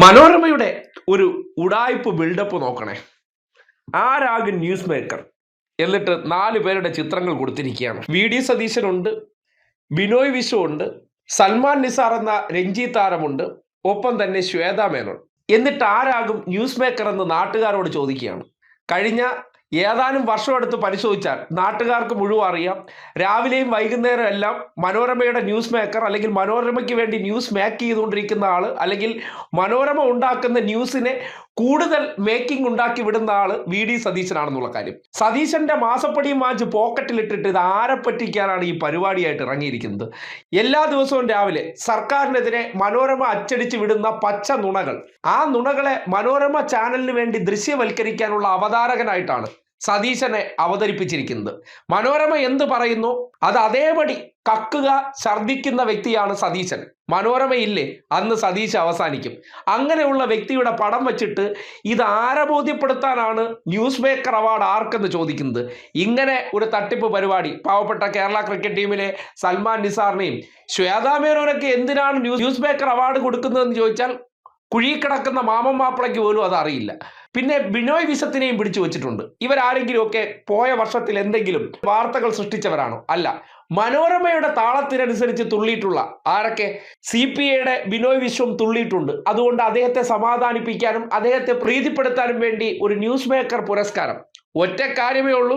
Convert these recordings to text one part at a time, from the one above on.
മനോരമയുടെ ഒരു ഉടായ്പ് ബിൽഡപ്പ് നോക്കണേ. ആരാകും ന്യൂസ് മേക്കർ എന്നിട്ട് 4 പേരുടെ ചിത്രങ്ങൾ കൊടുത്തിരിക്കുകയാണ്. വി.ഡി. സതീശനുണ്ട്, ബിനോയ് വിശ്വ ഉണ്ട്, സൽമാൻ നിസാർ എന്ന രഞ്ജി താരമുണ്ട്, ഒപ്പം തന്നെ ശ്വേതാ മേനോൻ. എന്നിട്ട് ആരാകും ന്യൂസ് മേക്കർ എന്ന് നാട്ടുകാരോട് ചോദിക്കുകയാണ്. കഴിഞ്ഞ ഏതാനും വർഷമെടുത്ത് പരിശോധിച്ചാൽ നാട്ടുകാർക്ക് മുഴുവൻ അറിയാം. രാവിലെയും വൈകുന്നേരം എല്ലാം മനോരമയുടെ ന്യൂസ് മേക്കർ അല്ലെങ്കിൽ മനോരമയ്ക്ക് വേണ്ടി ന്യൂസ് മേക്ക് ചെയ്തുകൊണ്ടിരിക്കുന്ന ആൾ അല്ലെങ്കിൽ മനോരമ ഉണ്ടാക്കുന്ന ന്യൂസിനെ കൂടുതൽ മേക്കിംഗ് ഉണ്ടാക്കി വിടുന്ന ആള് വി.ഡി. സതീശനാണെന്നുള്ള കാര്യം. സതീശന്റെ മാസപ്പടിയും വാങ്ങിച്ച് പോക്കറ്റിലിട്ടിട്ട് ഇത് ആരെ പറ്റിക്കാനാണ് ഈ പരിപാടിയായിട്ട് ഇറങ്ങിയിരിക്കുന്നത്. എല്ലാ ദിവസവും രാവിലെ സർക്കാരിനെതിരെ മനോരമ അച്ചടിച്ച് വിടുന്ന പച്ച നുണകൾ, ആ നുണകളെ മനോരമ ചാനലിന് വേണ്ടി ദൃശ്യവൽക്കരിക്കാനുള്ള അവതാരകനായിട്ടാണ് സതീശനെ അവതരിപ്പിച്ചിരിക്കുന്നത്. മനോരമ എന്ത് പറയുന്നു അത് അതേപടി കക്കുക, ഛർദിക്കുന്ന വ്യക്തിയാണ് സതീശൻ. മനോരമയില്ലേ അന്ന് സതീശ് അവസാനിക്കും. അങ്ങനെയുള്ള വ്യക്തിയുടെ പടം വെച്ചിട്ട് ഇത് ആരെ ബോധ്യപ്പെടുത്താനാണ് ന്യൂസ് മേക്കർ അവാർഡ് ആർക്കെന്ന് ചോദിക്കുന്നത്. ഇങ്ങനെ ഒരു തട്ടിപ്പ് പരിപാടി പാവപ്പെട്ട കേരള ക്രിക്കറ്റ് ടീമിലെ സൽമാൻ നിസാറിനെയും ശ്വേതാ മേനോനൊക്കെ എന്തിനാണ് ന്യൂസ് മേക്കർ അവാർഡ് കൊടുക്കുന്നതെന്ന് ചോദിച്ചാൽ കുഴി കിടക്കുന്ന മാമൻ മാപ്പിളയ്ക്ക് പോലും അത് അറിയില്ല. പിന്നെ ബിനോയ് വിശ്വത്തിനെയും പിടിച്ചു വെച്ചിട്ടുണ്ട്. ഇവരാരെങ്കിലുമൊക്കെ പോയ വർഷത്തിൽ എന്തെങ്കിലും വാർത്തകൾ സൃഷ്ടിച്ചവരാണോ? അല്ല. മനോരമയുടെ താളത്തിനനുസരിച്ച് തുള്ളിയിട്ടുള്ള ആരൊക്കെ? CPIയുടെ ബിനോയ് വിശ്വം തുള്ളിയിട്ടുണ്ട്. അതുകൊണ്ട് അദ്ദേഹത്തെ സമാധാനിപ്പിക്കാനും അദ്ദേഹത്തെ പ്രീതിപ്പെടുത്താനും വേണ്ടി ഒരു ന്യൂസ് മേക്കർ പുരസ്കാരം. ഒറ്റ കാര്യമേ ഉള്ളൂ,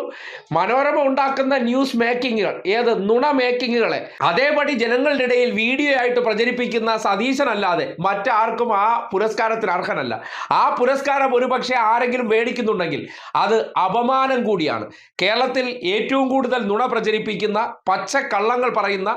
മനോരമ ഉണ്ടാക്കുന്ന ന്യൂസ് മേക്കിങ്ങുകൾ, ഏത് നുണ മേക്കിങ്ങുകളെ അതേപടി ജനങ്ങളുടെ ഇടയിൽ വീഡിയോ ആയിട്ട് പ്രചരിപ്പിക്കുന്ന സതീശനല്ലാതെ മറ്റാർക്കും ആ പുരസ്കാരത്തിന് അർഹനല്ല. ആ പുരസ്കാരം ഒരുപക്ഷെ ആരെങ്കിലും മേടിക്കുന്നുണ്ടെങ്കിൽ അത് അപമാനം കൂടിയാണ്. കേരളത്തിൽ ഏറ്റവും കൂടുതൽ നുണ പ്രചരിപ്പിക്കുന്ന, പച്ചക്കള്ളങ്ങൾ പറയുന്ന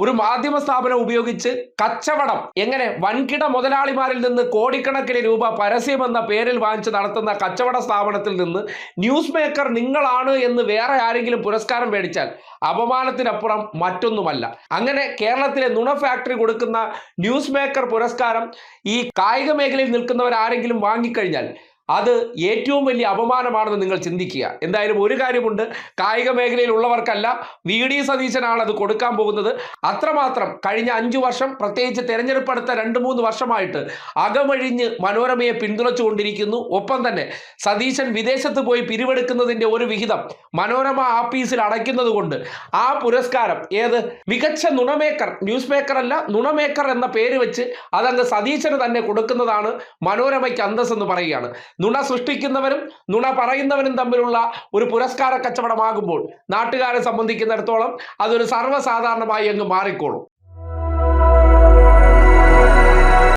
ഒരു മാധ്യമ സ്ഥാപനം ഉപയോഗിച്ച് കച്ചവടം എങ്ങനെ വൻകിട മുതലാളിമാരിൽ നിന്ന് കോടിക്കണക്കിന് രൂപ പരസ്യമെന്ന പേരിൽ വാങ്ങിച്ച് നടത്തുന്ന കച്ചവട സ്ഥാപനത്തിൽ നിന്ന് ന്യൂസ് മേക്കർ നിങ്ങളാണ് എന്ന് വേറെ ആരെങ്കിലും പുരസ്കാരം മേടിച്ചാൽ അപമാനത്തിനപ്പുറം മറ്റൊന്നുമല്ല. അങ്ങനെ കേരളത്തിലെ നുണ ഫാക്ടറി കൊടുക്കുന്ന ന്യൂസ് മേക്കർ പുരസ്കാരം ഈ കായിക മേഖലയിൽ നിൽക്കുന്നവരാരെങ്കിലും വാങ്ങിക്കഴിഞ്ഞാൽ അത് ഏറ്റവും വലിയ അപമാനമാണെന്ന് നിങ്ങൾ ചിന്തിക്കുക. എന്തായാലും ഒരു കാര്യമുണ്ട്, കായിക മേഖലയിൽ ഉള്ളവർക്കല്ല, വി.ഡി. സതീശനാണ് അത് കൊടുക്കാൻ പോകുന്നത്. അത്രമാത്രം കഴിഞ്ഞ 5 വർഷം, പ്രത്യേകിച്ച് തെരഞ്ഞെടുപ്പ് അടുത്ത 2-3 വർഷമായിട്ട് അകമഴിഞ്ഞ് മനോരമയെ പിന്തുണച്ചുകൊണ്ടിരിക്കുന്നു. ഒപ്പം തന്നെ സതീശൻ വിദേശത്ത് പോയി പിരിവെടുക്കുന്നതിൻ്റെ ഒരു വിഹിതം മനോരമ ആപ്പീസിൽ അടയ്ക്കുന്നത് കൊണ്ട് ആ പുരസ്കാരം ഏത് മികച്ച നുണമേക്കർ, ന്യൂസ് മേക്കർ അല്ല നുണമേക്കർ എന്ന പേര് വെച്ച് അതങ്ങ് സതീശന് തന്നെ കൊടുക്കുന്നതാണ് മനോരമയ്ക്ക് അന്തസ് എന്ന് പറയുകയാണ്. നുണ സൃഷ്ടിക്കുന്നവരും നുണ പറയുന്നവരും തമ്മിലുള്ള ഒരു പുരസ്കാര കച്ചവടമാകുമ്പോൾ നാട്ടുകാരെ സംബന്ധിക്കുന്നിടത്തോളം അതൊരു സർവ്വസാധാരണമായി അങ്ങ് മാറിക്കോളും.